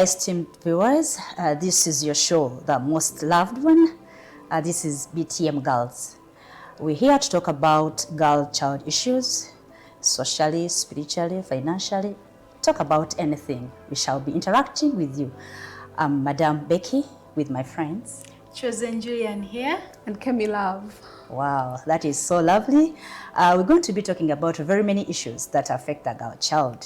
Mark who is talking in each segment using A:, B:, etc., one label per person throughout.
A: esteemed viewers, this is your show, The Most Loved One. This is BTM Girls. We're here to talk about girl-child issues, socially, spiritually, financially, talk about anything. We shall be interacting with you. I'm Madame Becky with my friends.
B: Chosen Julian here.
C: And Kemi Love.
A: Wow, that is so lovely. We're going to be talking about very many issues that affect a girl child.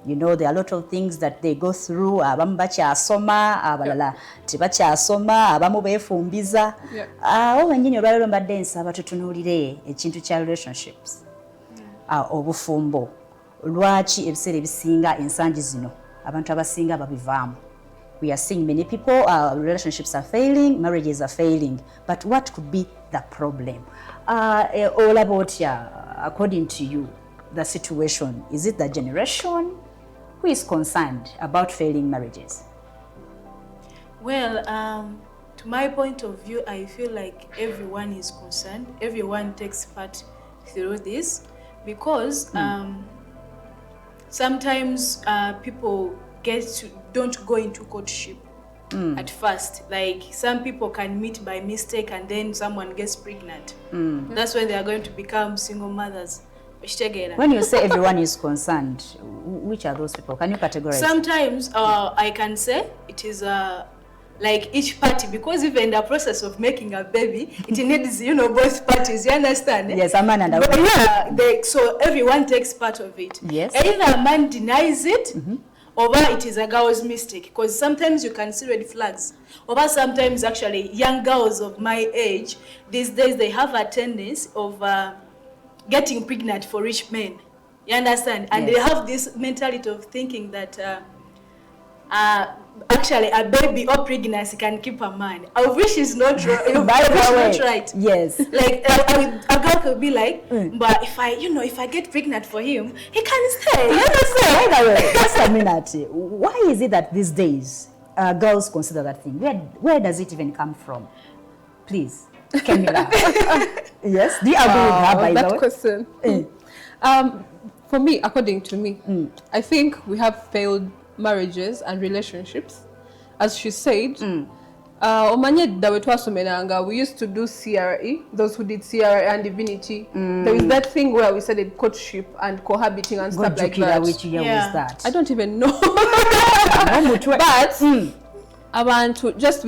A: You know, there are a lot of things that they go through. Abamu bakyasoma, abalala tebakyasoma, abamu beefumbiza. Wennyini olwaleero mbadde nsaba tutunuulire ekintu kya relationships. Obufumbo. Lwaki ebiseera ebisinga ensangi zino abantu abasinga babivaamu. We are seeing many people, relationships are failing, marriages are failing. But what could be the problem? All about, according to you, the situation, is it the generation? Who is concerned about failing marriages?
B: Well, to my point of view, I feel like everyone is concerned. Everyone takes part through this because sometimes people don't go into courtship at first. Like some people can meet by mistake and then someone gets pregnant. That's when they are going to become single mothers.
A: When you say everyone is concerned, which are those people? Can you categorize?
B: Sometimes I can say it is like each party, because even the process of making a baby, it needs, both parties, you understand?
A: Yes, a man and a woman.
B: Yeah, so everyone takes part of it.
A: Yes.
B: Either a man denies it, or it is a girl's mistake, because sometimes you can see red flags. Or sometimes actually young girls of my age, these days they have a tendency of getting pregnant for rich men. You understand? And they have this mentality of thinking that actually a baby or pregnancy can keep a man. I wish it's not right. Not right.
A: Yes.
B: Like a girl could be like, but if I get pregnant for him, he can stay. You understand?
A: By the way, just a minute. Why is it that these days girls consider that thing? Where does it even come from? Please, Camilla. Yes. Do you agree with her? By
C: that
A: the way?
C: Question. For me, according to me, I think we have failed marriages and relationships. As she said, we used to do CRE, those who did CRE and divinity. There is that thing where we studied courtship and cohabiting and stuff like that.
A: Which year was that?
C: I don't even know. But abantu just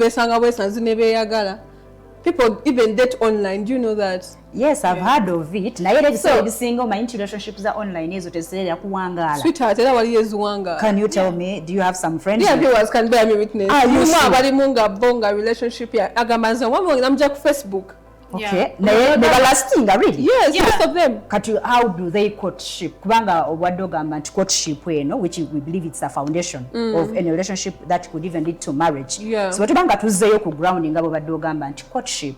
C: people even date online. Do you know that?
A: Yes, I've heard of it. Na yele every single my relationships are online ezo teserera kuwangala.
C: Sweetheart, era wali yezuwanga.
A: Can you tell me, do you have some friends?
C: Yeah, viewers can bear me witness.
A: You
C: bali munga bonga relationship ya agamanza wamo namja ku Facebook.
A: Okay. Never lasting, really?
C: Yes, most of them.
A: How do they courtship? Kubanga obwadogamba nti courtship which we believe it's a foundation of any relationship that could even lead to marriage.
C: Yeah.
A: So tubanga tuzeyo ku grounding abo badogamba nti courtship.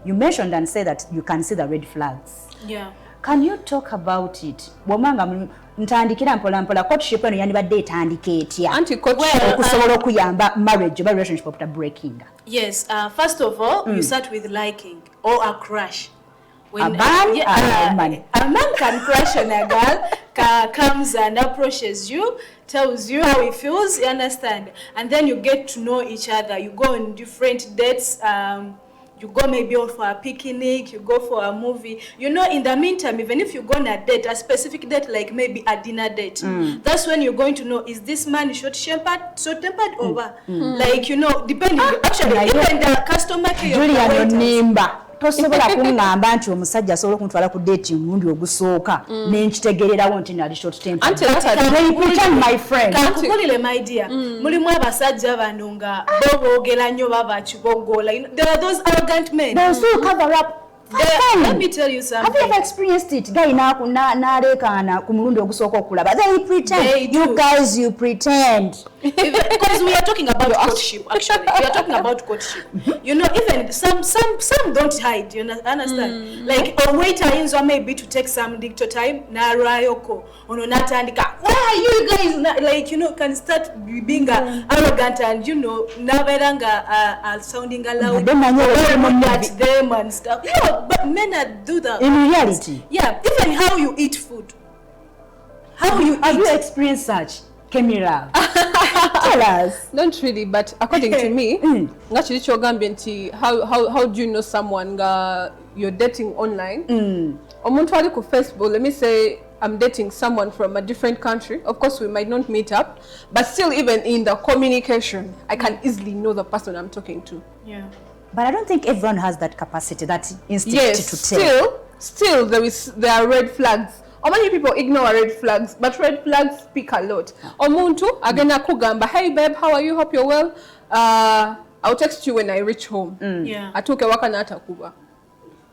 A: You mentioned and said that you can see the red flags.
B: Yeah.
A: Can you talk about it? Bwomanga ntandikira mpola courtship eno yandibadde etandika etya? Okusobola okuyamba marriage or relationship after breaking.
B: Yes. First of all, you start with liking or a crush.
A: When a man
B: can crush on a girl, comes and approaches you, tells you how he feels, you understand, and then you get to know each other. You go on different dates. You go maybe for a picnic, you go for a movie. In the meantime, even if you go on a date, a specific date, like maybe a dinner date, that's when you're going to know, is this man short-tempered or what? Like, depending, actually, even the customer care of the waiters.
A: Tosobola kungamba nti omusajja asobola okuntwala ku date mulundi ogusooka n'enkitegeererawo nti nali short temper. My friend.
B: Kankukulire my dear. Mulimu abasajja bano nga boogera nnyo baba kibogola. There are those arrogant men.
A: They still cover up.
B: Let me tell you something.
A: Have you ever experienced it? Guy n'aleekaana ku mulundi ogusooka okulaba. They pretend. You guys, you pretend.
B: Because we are talking about courtship, actually. We are talking about courtship. Even some don't hide, you understand? Like a waiter in maybe to take some dicto time, na rayoko, natandika. Why are you guys can start being arrogant and naveranga sounding loud at them and stuff. Yeah, but men do that.
A: In reality.
B: Yeah, even how you eat food. How you
A: have you experienced such? Kemira. Tell us.
C: Not really, but according to me, actually, how do you know someone you're dating online? Omuntu ali ku Facebook, let me say I'm dating someone from a different country. Of course, we might not meet up, but still, even in the communication, I can easily know the person I'm talking to.
B: Yeah.
A: But I don't think everyone has that capacity, that instinct
C: Yes,
A: to tell.
C: still there are red flags. How many people ignore red flags? But red flags speak a lot. Omuntu agenda kugamba, hey babe, how are you? Hope you're well. I'll text you when I reach home.
B: Yeah.
C: Atuke waka na atakuba.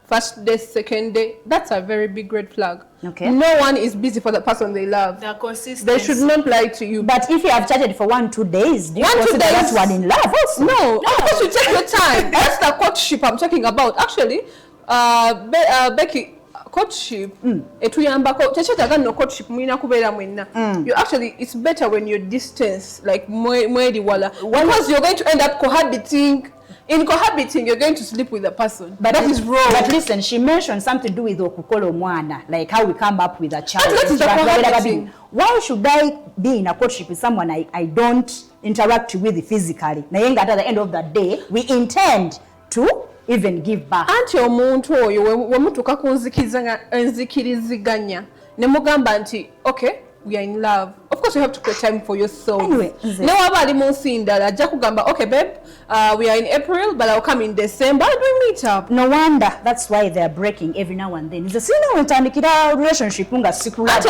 C: First day, second day, that's a very big red flag.
A: Okay.
C: No one is busy for the person they love.
B: They're consistent.
C: They should not lie to you.
A: But if you have chatted for 1-2 days, do you
C: 1-2
A: consider
C: days-
A: that one in love also?
C: No, of course you take your time. That's the courtship I'm talking about. Actually, Becky, courtship, etuyambako tekyetaaga no courtship mulina kubeera mwenna. You actually, it's better when you're distance, like mweri wala, because you're going to end up cohabiting. In cohabiting, you're going to sleep with the person. But that is wrong.
A: But listen, she mentioned something to do with okukola omwana, like how we come up with a child.
C: And that is the cohabiting.
A: Why should I be in a courtship with someone I don't interact with physically? Naye nga at the end of the day, we intend to even give back.
C: Anti omuntu oyo wemutuuka ku nzikiriziganya ne mugamba nti okay, we are in love. Of course, you have to create time for yourself.
A: Anyway,
C: ne waba ali mu nsi ndala ajja kugamba okay babe, we are in April but I'll come in December and we meet up.
A: No wonder that's why they are breaking every now and then. Nze sina wentandikira relationship nga sikulaba.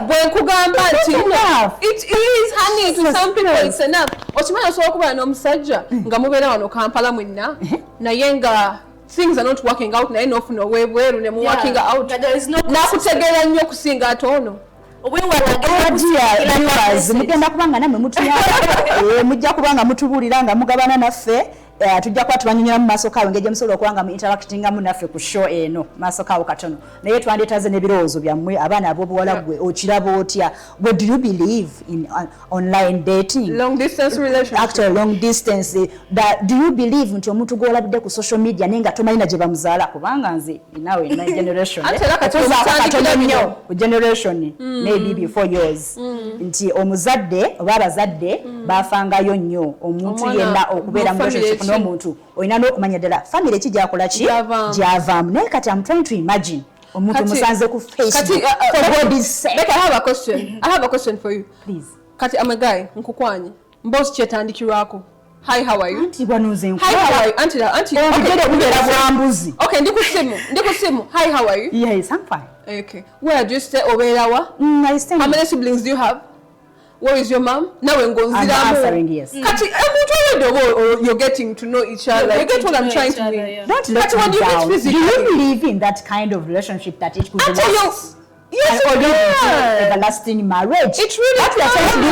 C: Bwenkugamba nti
A: enough.
C: it is honey to some people it's enough. Okimanyi osobola okubeera n'omusajja nga mubeera wano Kampala mwenna naye nga things are not working out naye n'ofuna obweru ne mu working out.
B: There is no
C: Nakutegeera nnyo okusinga ate ono.
A: Viewers, mugenda kubanga namwe mutuyamba mujja kubanga mutubuulira nga mugabana naffe tujja kuba tubanyonyola mu maaso kaawe engeri musobola okuba nga mu interactingamu naffe ku show eno maaso kaawo katono naye twandeetaze n'ebirowoozo byammwe abaana ab'obuwala gwe okiraba otya gwe do you believe in online dating
C: Long distance relationship.
A: actually long distance do you believe nti omuntu gw'olabidde ku social media naye nga tomalina gye bamuzaala kubanga nze naawe na generation katono nnyo ku generation maybe before yours nti omuzadde oba abazadde baafangayo nnyo omuntu yenna okubeera mu relationship n'omuntu olina n'okumanya ddala family ki gyakola ki gyavaamu naye kati I'm trying to imagine omuntu musanze ku Facebook for God's sake.
C: I have a question for you.
A: Please.
C: Kati I'm a guy nkukwanye mbozi kyetandikirwako. Hi, how are you?
A: Anti bwanuze
C: Hi, how are you? Auntie.
A: Okay, bubeera bwambuzi.
C: Okay, ndi ku simu. Hi, how are you?
A: Yes, I'm fine.
C: Okay. Where do you stay? Obeera wa?
A: I stay.
C: How many siblings do you have? Where is your mom? Nawe
A: I'm answering yes.
C: Kati you're getting to know each other. You get what I'm trying to mean.
A: Don't let me down. Do you believe in that kind of relationship that it could last?
C: Yes,
A: and or everlasting marriage?
C: It really
A: what we are trying to do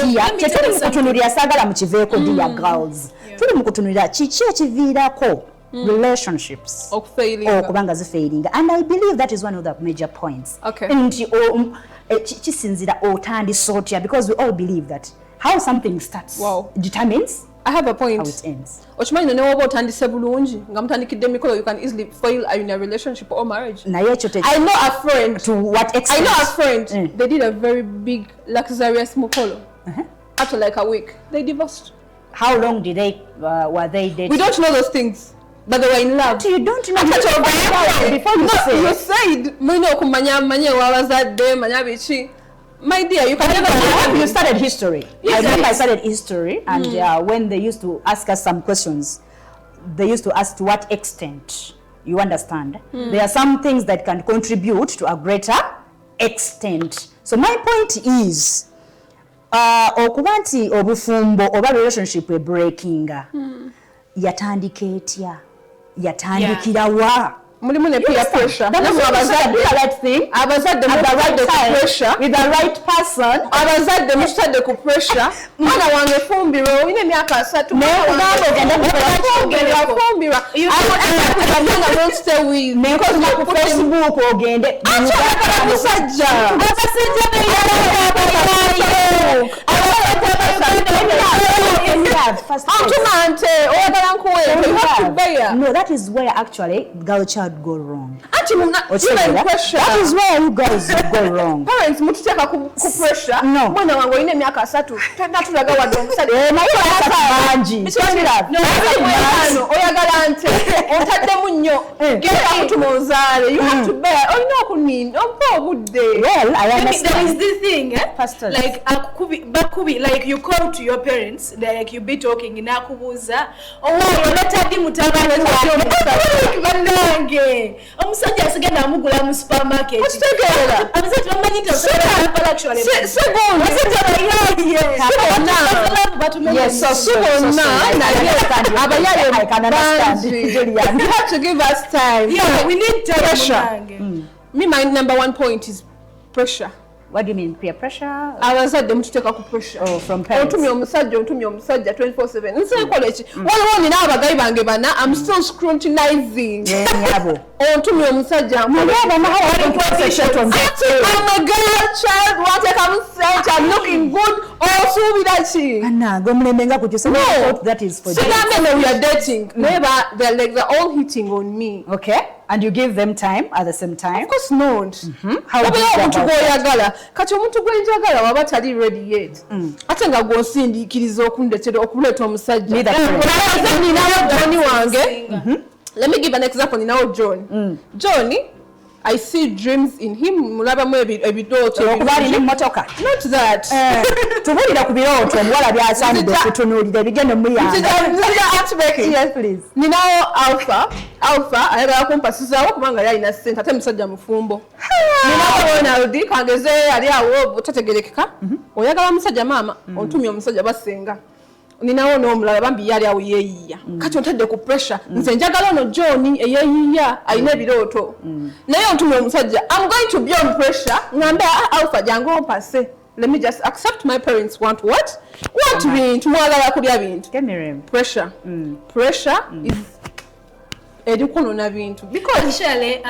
A: here, tetuli mu kutunulira sagala mu kiveeko dear girls. Tuli mu kutunulira kiki ekiviirako relationships okubanga zifailinga, and I believe that is one of the major points.
C: Okay.
A: Nti kisinzira otandise otya, because we all believe that how something starts determines
C: I have a point.
A: How it ends.
C: Ochimanyi ne woba otandise bulungi nga mutandikidde emikolo, you can easily fail in a relationship or marriage.
A: I
C: know a friend.
A: To what extent?
C: I know a friend. They did a very big luxurious mukolo. After like a week, they divorced.
A: How long did they were they dating?
C: We don't know those things, but they were in love.
A: You don't know before you say.
C: You said mwino okumanya manye wabazadde manya biki. My dear, you can never.
A: You started history.
C: Yes,
A: I remember I started history, and when they used to ask us some questions, they used to ask to what extent. You understand? There are some things that can contribute to a greater extent. So my point is, okuba nti obufumbo oba relationship we breaking, yatandika etya, yatandikira wa?
C: Mulimu ne peer pressure.
A: That is the right thing.
C: Abazadde
A: at the right time,
C: pressure
A: with the right person.
C: Abazadde mutadde ku pressure. Mwana wange fumbiro ine myaka 3. Fumbiro. I don't stay with
A: because na ku Facebook ogende.
C: Musajja.
A: first
C: Antumante, oyagala nkuwe, you have to bear.
A: No, that is where actually girl child go wrong.
C: Anti muna,
A: Otegeera?
C: pressure.
A: That is where you guys go wrong.
C: Parents mututeeka ku pressure.
A: No.
C: Mwana wange olina emyaka 3. Tenda tulaga wadde omusajja.
A: Naye bangi.
C: Oyagala nte. Otaddemu nnyo. Genda kutuma ozaale. You have to bear. Olina okuninda. Ompa obudde.
A: Well, I
B: There
A: understand.
B: is this thing,
A: Pastors.
B: like bakubi, like you call to your parents, like you be talking nakubuza, oh letadi mutabani wange banange omusajja asigenda amugula mu supermarket
C: Kitegeera.
B: abasajja bamanyita osala actually
C: Segundi. Yes, so
A: I can understand. Julian.
C: You have to give us time.
B: yeah, we need time
C: Pressure.
B: munange.
C: Me, my number one point is pressure.
A: What do you mean, peer pressure?
C: Abazadde mututeeka ku pressure.
A: Oh, from parents.
C: Ontumye omusajja 24/7. Nsekola ki? Waliwo nina abagayi bange bana, I'm still scrutinizing.
A: Nyabo.
C: Ontumye omusajja
A: I'm
C: a girl child, wateeka mu set, I'm looking good, osuubira ki?
A: Anna, gomulemenga kujusa.
C: No.
A: I thought that is for
C: Sigambe no, we are dating. They're all hitting on me.
A: Okay. And you give them time at the same time?
C: Of course not.
A: How do you
C: Obeera
A: go
C: omuntu
A: about that?
C: gw'oyagala kati omuntu gwenjagala waba tali ready yet ate nga gw'osindiikiriza okuleeta omusajja
A: Neither parent.
C: ninawo John wange. Let me give an example. Ninawo John. John, I see dreams in him. Mulabamu ebirooto.
A: Okuba alina emmotoka.
C: Not that.
A: Tubulira ku birooto omuwala byasaanidde okutunuulira ebigenda muyamba. Yes, please.
C: Ninawo Alpha ayagala kumpasizaawo kubanga yali alina ssente ate musajja mufumbo. Ninawo Ronald kangeze ali awo tategerekeka. Oyagala musajja maama ontumye omusajja basenga. Ninawo n'omulala bambi yali awo yeeyiya. Kati ontadde ku pressure. Nze njagala ono John eyeeyiya alina ebirooto. Naye ontumye omusajja. I'm going to be on pressure. Ngambe Alpha jangu ompase. Let me just accept my parents want what? Want bintu mwagala kulya bintu.
A: Kemirem.
C: Pressure. Pressure is edukunona bintu. Because
B: Actually,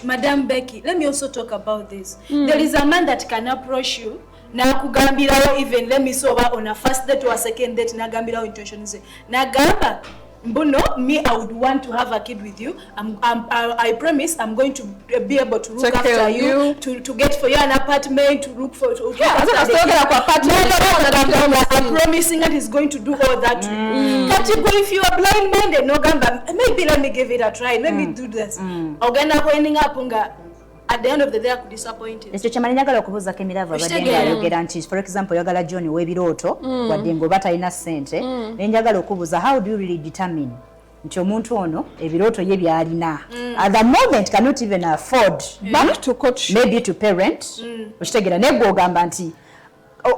B: Madam Becky, let me also talk about this. There is a man that can approach you. Nakugambirawo even let me sober on a first date or a second date nagambirawo intention ze. Nagamba Mbuno, me, I would want to have a kid with you. I promise I'm going to be able to look after you, to get for you an apartment, to look for. I'm promising that he's going to do all that. But if you are blind-minded, no gamba, maybe let me give it a try. Let me do this. At the end of the day, I could disappoint it.
A: Ekyo kyamala njagala okubuuzako Emirava abadde ng'ayogera nti for example oyagala John w'ebirooto wadde ng'oba talina ssente naye njagala okubuuza how do you really determine nti omuntu ono ebirooto ye by'alina at the moment cannot even afford
C: back to coach
A: maybe to parent okitegeera naye gw'ogamba nti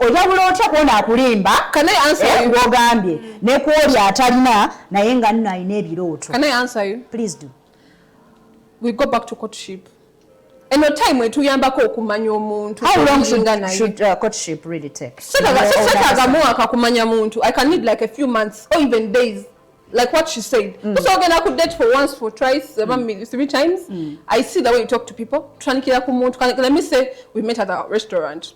A: ojabula otya kuona akulimba gw'ogambye ne kwoli atalina naye nga nno alina ebirooto.
C: Can I answer you?
A: Please do.
C: We go back to courtship. And no time we tuyambako okumanya omuntu.
A: How long should courtship really take?
C: Mwaka kumanya muntu. I can need like a few months or even days. Like what she said. So again, I could date for once, for twice, 3 times. I see the way you talk to people. Let me say we met at a restaurant.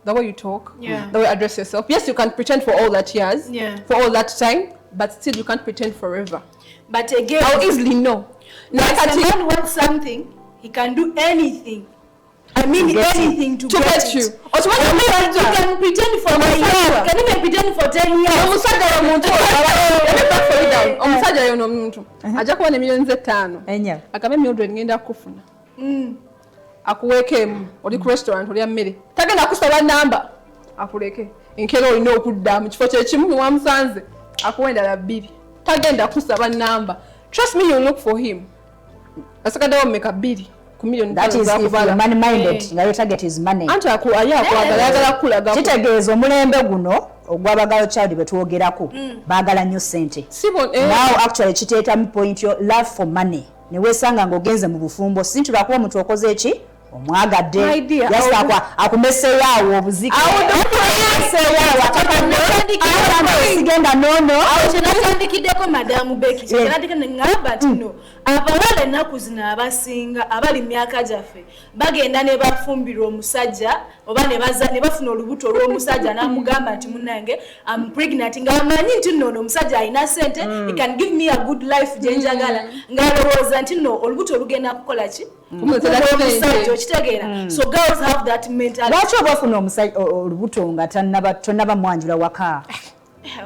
C: The way you talk, the way you address yourself. Yes, you can pretend for all that years, for all that time, but still you can't pretend forever.
B: But again,
C: I'll easily know.
B: Now, if a man wants something, he can do anything. I mean anything to get
C: you.
B: You can pretend for a year. You can even pretend for 10 years.
C: Omusajja yono omuntu ajja kuba ne millions 5
A: Enya.
C: akabe Mildred ngenda kufuna akuweeke emu oli ku restaurant olya mmere tagenda kusaba namba akuleke enkeera olina okudda mu kifo kyekimu wamusanze akuwa endala 2 tagenda kusaba namba. Trust me, you look for him. Asakadawo mmeka 2 ku million.
A: That is if you're money minded nga your target is money.
C: Anti ayagala kulaga
A: kitegeeza omulembe guno ogw'abagalo child bwe twogerako baagala nnyo ssente. Now actually kiteeta mu point yo love for money ne weesanga ng'ogenze mu bufumbo sintula kuba omuntu okoze eki omwagadde yasakwa akumeseeyo awo obuzika
B: sigenda nono awo kyenatandikiddeko Madamu Becky kyenatandikiddeko ngamba nti no abawala ennaku zino abasinga abali myaka gyaffe bagenda ne bafumbirwa omusajja oba ne bafuna olubuto olw'omusajja n'amugamba nti munnange I'm pregnant ng'amanyi nti nno omusajja alina ssente he can give me a good life gye njagala ng'alowooza nti nno olubuto olugenda kukola ki omusajja okitegeera so girls have that mentality.
A: Lwaki oba ofuna olubuto nga tonnaba mwanjula waka?
C: I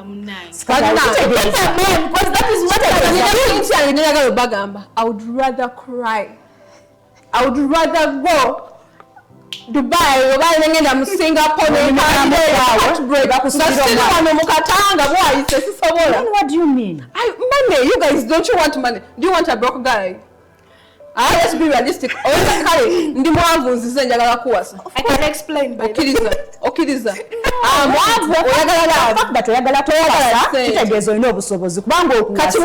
C: would rather cry. I would rather go Dubai oba ngenda mu Singapore
A: What do you mean?
C: Money, you guys, don't you want money? Do you want a broke guy? Let's be realistic. I
B: can explain by
C: okiriza
A: kitegeeza olina obusobozi kubanga okuwasa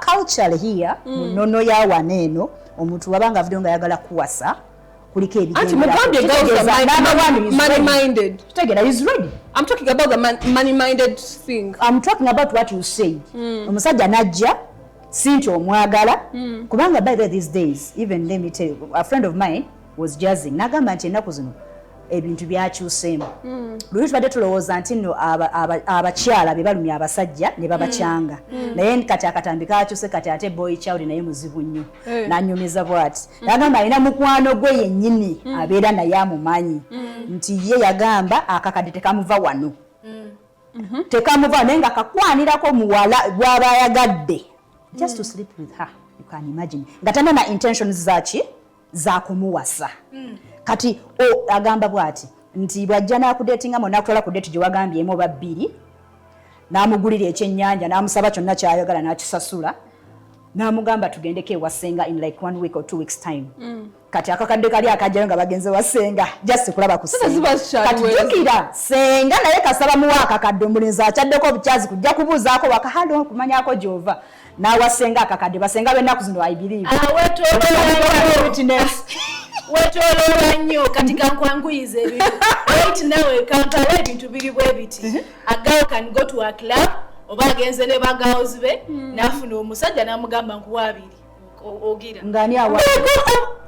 A: culture here mu nnono ya wano eno omuntu wabanga avuddeyo nga ayagala kuwasa kuliko
C: money-minded.
A: He's ready.
C: I'm talking about the money-minded thing.
A: I'm talking about what you said. Omusajja najja sinti omwagala kubanga by these days, even let me tell you, a friend of mine was jazzing nagamba nti ennaku zino ebintu byakyuseemu. Luli tubadde tulowooza nti nno abakyala be balumya abasajja ne babakyanga naye kati akatambi kakyuse kati ate boy child naye muzibu nnyo n'anyumiza bw'ati nagamba alina mukwano gwe yennyini abeera naye amumanyi nti ye yagamba akakadde tekamuva wano tekamuva naye nga kakwanirako muwala gw'aba ayagadde just to sleep with her. You can imagine nga tanana intentions zaki za kumuwasa kati agamba bwati nti bwajja n'akudetinga mo nakutwala ku date gye wagambyemu oba bbiri n'amugulira ekyennyanja n'amusaba kyonna kyayagala n'akisasula n'amugamba tugendeko ewasenga in like 1 week or 2 weeks time kati akakadde kali akajjayo nga bagenze wasenga just kulaba ku senga kati jukira senga naye kasaba muwa akakadde omulenzi akyaddeko obukyazi kujja kubuuzaako wakahalo kumanyako gyova n'awasenga akakadde basenga b'ennaku zino I believe
B: wetolola nnyo kati kankwanguyiza ebintu right nawe kankala ebintu biri bwe biti a girl can go to a club oba agenze ne bagirls be n'afuna omusajja n'amugamba nkuwa abiri ogira
A: ngani awa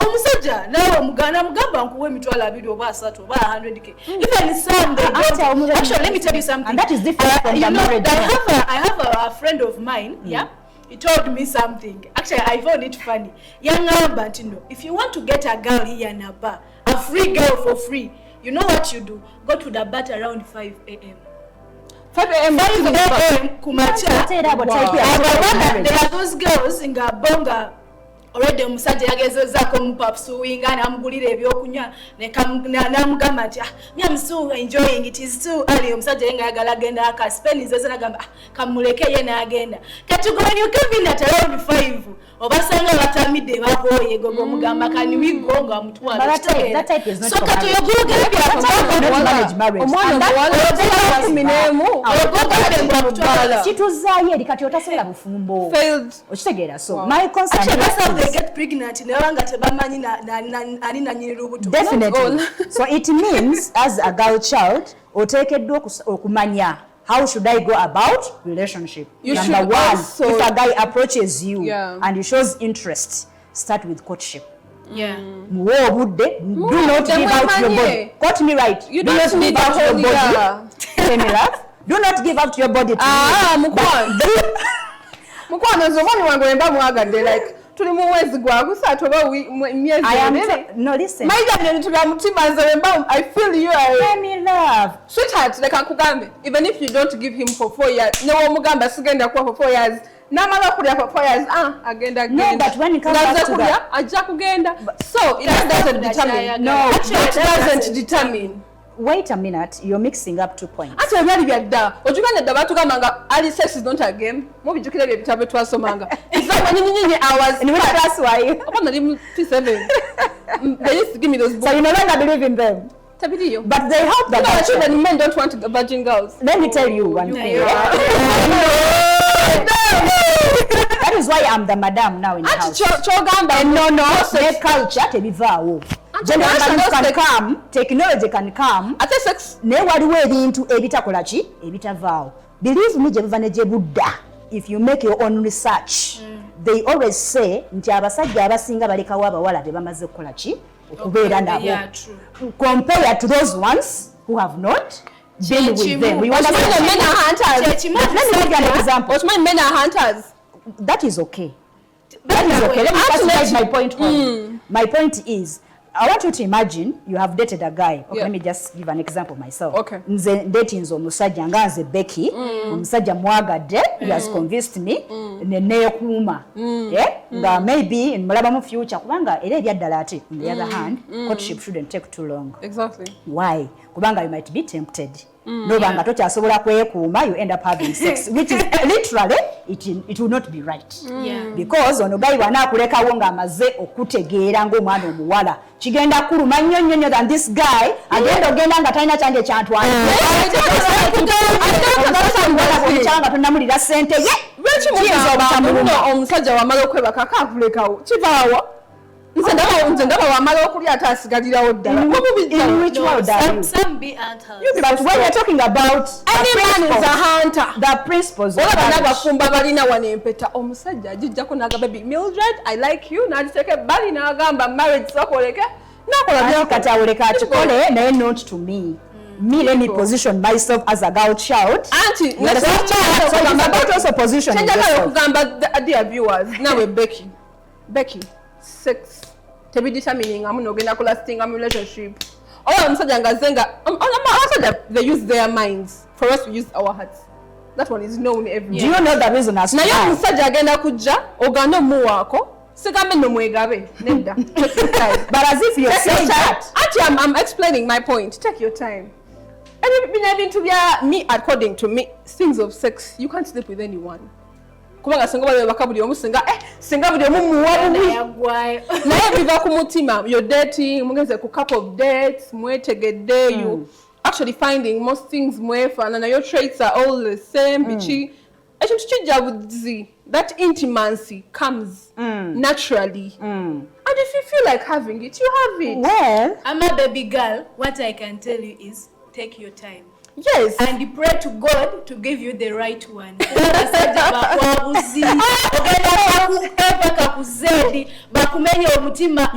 B: omusajja nawe mugamba nkuwa emitwalo abiri oba 3 oba 100k even some they don't actually let me tell you something
A: and that is different from the marriage.
B: I have a friend of mine yeah. He told me something. Actually, I found it funny. Young but you know, if you want to get a girl here in a bar, a free girl for free, you know what you do? Go to the bar around 5 a.m.
C: 5 a.m.
B: Kumacha. There are those girls in Gabonga. Already omusajja yagezezaako mupapsuwinga n'amugulira ebyokunywa n'amugamba nti I'm so enjoying it is too early omusajja yenga yagala agenda akaspeni zeze nagamba kamuleke ye n'agenda kati when you come in at around 5 obasanga batamidde baboye gogo mugamba kani wigo nga mutwala
A: that type is not
B: so kati yogoga
A: kituzaayo eri kati otasobola bufumbo okitegeera so my concern
B: they get pregnant nebanga tebamanyi ani nanyini lubuto
A: definitely so it means as a girl child oteekeddwa okumanya how should I go about relationship. Number one, also, if a guy approaches you and he shows interest, start with courtship.
B: Yeah.
A: Do not give out your body. Quote me right.
C: You do not give out your body.
A: Tell me that. Do not give out your body to me.
C: Mukwano zomani wangu emba mwagadde like tuli mu mwezi gwa gusatu oba myezi
A: no listen
C: maija ne tuga mutima zemba I feel you
A: let me love
C: sweetheart like akugambe even if you don't give him for 4 years no omugamba sigenda kwa for 4 years namala kulya for 4 years agenda
A: no but when it comes back to that
C: ajja kugenda so it doesn't determine no it doesn't determine.
A: Wait a minute, you're mixing up 2 points.
C: Ate byali byadda. Ojuganya dda batugambanga early sex is not a game. Mubijukira bye bitabe twasomanga. Exactly nyinyi hours.
A: And which class were you?
C: Upon the P7. They used to give me those books.
A: So you no longer believe in them?
C: Tabidiyo.
A: But they help the
C: children. Men don't want virgin girls.
A: Let me tell you one thing. That is why I'm the madam now in the house.
C: Chogamba
A: no their culture tebivaawo. Generation can come, technology can come.
C: Ate sex
A: ne waliwo ebintu ebitakola ki ebitavaawo. believe me, if you make your own research, they always say nti abasajja abasinga balekawo abawala be bamaze kukola ki okubeera nabo.
B: Yeah, true.
A: Compared to those ones who have not been with them. We want to
C: men are hunters.
A: Let me give you an example.
C: Men are hunters.
A: That is okay. That is okay. Let me pass my point home. My point is, I want you to imagine you have dated a guy. Okay, let me just give an example myself.
C: Okay.
A: Nze dating omusajja nga nze Becky, omusajja mwagadde, he has convinced me, neekuuma. Yeah? Nga maybe mulaba mu future kubanga era ebyaddala ate. On the other hand, courtship shouldn't take too long.
C: Exactly.
A: Why? Kubanga you might be tempted. Nobanga tokyasobola kwekuuma, you end up having sex, which is literally it will not be right.
B: Yeah.
A: Because ono guy wanaakulekawo ng'amaze okutegeera ng'omwana omuwala kigenda kuluma nnyo than this guy agenda ogenda nga talina kyange kyantwala nga tonnamulira ssente ye
C: Lwaki mugamba omusajja wamala okwebaka akakulekawo kivaawa? Nze ndaba wamala okulya ate asigalirawo ddala.
A: In which world are you?
B: Some be hunters.
A: But when you're talking about
C: any man is a hunter.
A: The principles of
C: marriage.
A: marriage.
C: Abafumba balina wano empeta omusajja ajijjako n'agamba baby Mildred, I like you, n'agiteeka ebbali n'agamba marriage sokoleke n'akola byako.
A: Kati awoleka akikole naye not to me. Me, let me position myself as a girl child.
C: Auntie,
A: so I'm about also positioning yourself.
C: Dear viewers, nawe Becky, sex tebidetermining amu nogenda kulasting a relationship. Omusajja ngazenga they use their minds, for us we use our hearts. That one is known everywhere.
A: Do you know the reason as to why?
C: Naye omusajja agenda kujja oganda omuwaako sigambe no mwegabe nedda.
A: But as if you're saying that.
C: Actually, I'm explaining my point. Take your time. Me, according to me, things of sex, you can't sleep with anyone. Kubanga singa bali bakabuli omusinga singa buli omuwa naye biva ku mutima. You're dating, mugenze ku couple of dates, mwetegedde, you actually finding most things mwefaanana, your traits are all the same. Bichi ekintu kijja buzi. That intimacy comes naturally. And if you feel like having it, you have it.
A: Well,
B: I'm a baby girl. What I can tell you is take your time.
C: Yes.
B: And pray to God to give you the right one.
C: You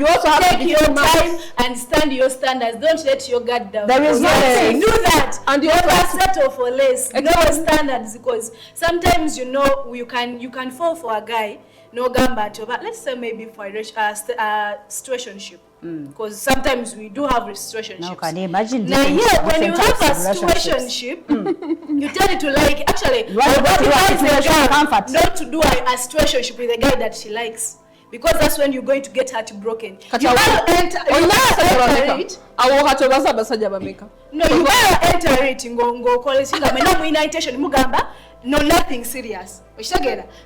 C: also have
B: take your time and stand your standards. Don't let your guard down.
A: There is no
B: do that.
C: And you
B: never
C: also
B: settle for less.
C: Exactly.
B: No standards, because sometimes you can fall for a guy. No gamba, but let's say maybe for a situationship. Because sometimes we do have situationships.
A: now can you imagine?
B: Now, yeah, when you
A: different
B: have
A: types
B: a
A: of relationships?
B: situationship, you tend to like, actually,
A: You want to go to a situation comfort.
B: not to do a situationship with a guy that she likes. Because that's when you're going to get heartbroken. You gotta enter it. No, you gotta enter it. No, nothing serious.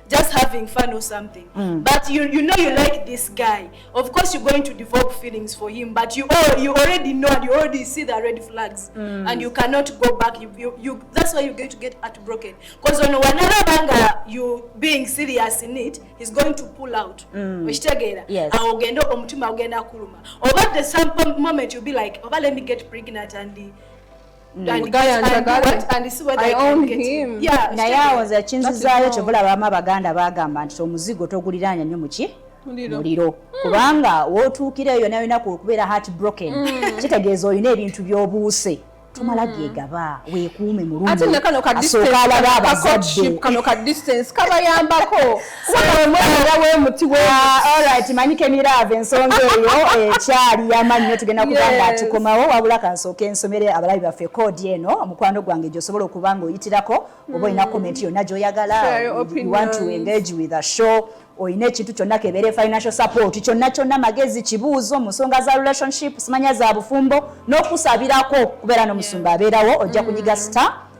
B: Just having fun or something. But you know you like this guy. Of course you're going to develop feelings for him, but you already know and you already see the red flags, and you cannot go back. You that's why you're going to get heartbroken. Because on whenever you being serious in it, he's going to pull out.
A: Yes.
B: Over the some moment you'll be like, let me get pregnant and see what
C: I own
B: can get
C: him.
B: Yeah,
A: naye awo nze kinzizaayo kyebulabamu abaganda bagamba nti omuzigo toguliranya nnyo muki muliro kubanga wootuukira eyo nayo naku okubeera heartbroken kitegeeza olina ebintu by'obuuse tomala byegaba weekuume mulungi asooka alaba abazadde
C: kano ka distance kabayambako kubanga wemuti
A: alright manyike mirava ensonga eyo ekyali yamannyo tugenda kubanga atukomawo wabula kansooka ensomere abalabi baffe koodi eno omukwano gwange gyosobola okuba ng'oyitirako oba olina comment yonna gy'oyagala you want to engage with a show oyina ekintu kyonna kebeere financial support kyonna magezi kibuuzo mu nsonga za relationship simanya za bufumbo n'okusabirako kubeera n'omusumba abeerawo ojja kunyiga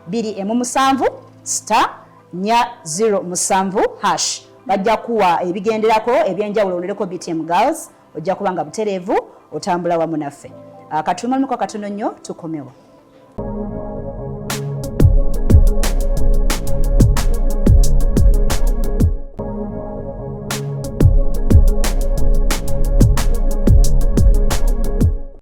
A: *2M7*407# bajja kuwa ebigenderako ebyenjawulo olereko BTM Girls ojja kubanga butereevu otambula wamu naffe akatuma muko katono nnyo tukomewo.